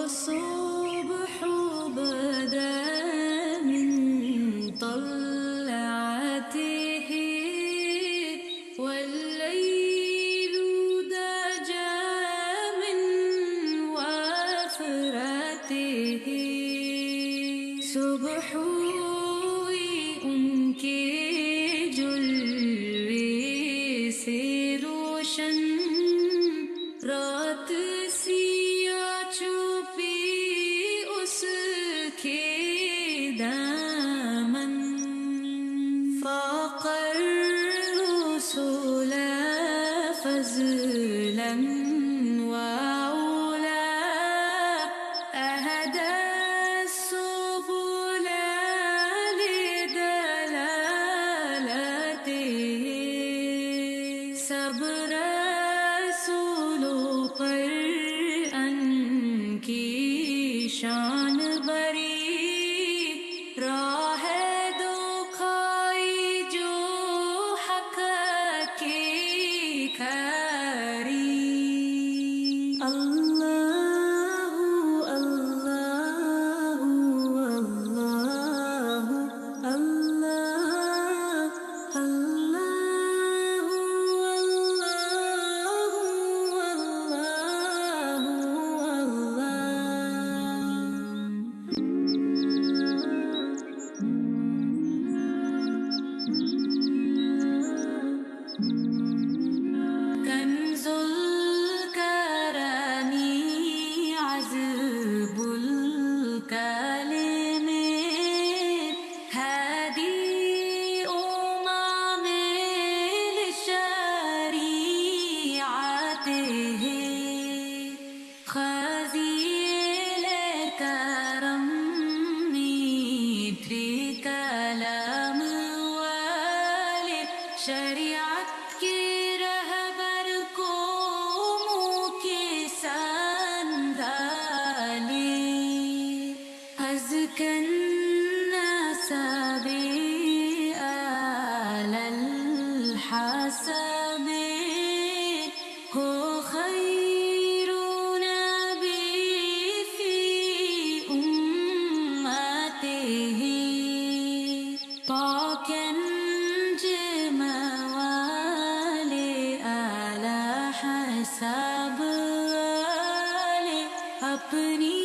الصبح بدا من طلعته والليل دجى من وفرته صبح उनके जुल्वे से रोशन रात सिया छुपी उसके दामन फ़ाक़र रुसूल फ़ज़लन व औला अहदा सुबुल लिदलालतिही सब रसूलों पर अनकी शान बरी राह दो खाई जो हक की खरी अल्लाहु अल्लाहु अल्लाहु अल्लाह अल्लाहु कंजुल करमी अज़बुल कलमे हदी उमामे लिशरीअतिही खज़ील करम मीठी कलम वाले शरीअत के रहबर को मुँह के संधाले अज़कन नसबे अलल हसबे हो खैरु नबी फी उम्मतिही पाकंज मवाले आला हसब वाले अपनी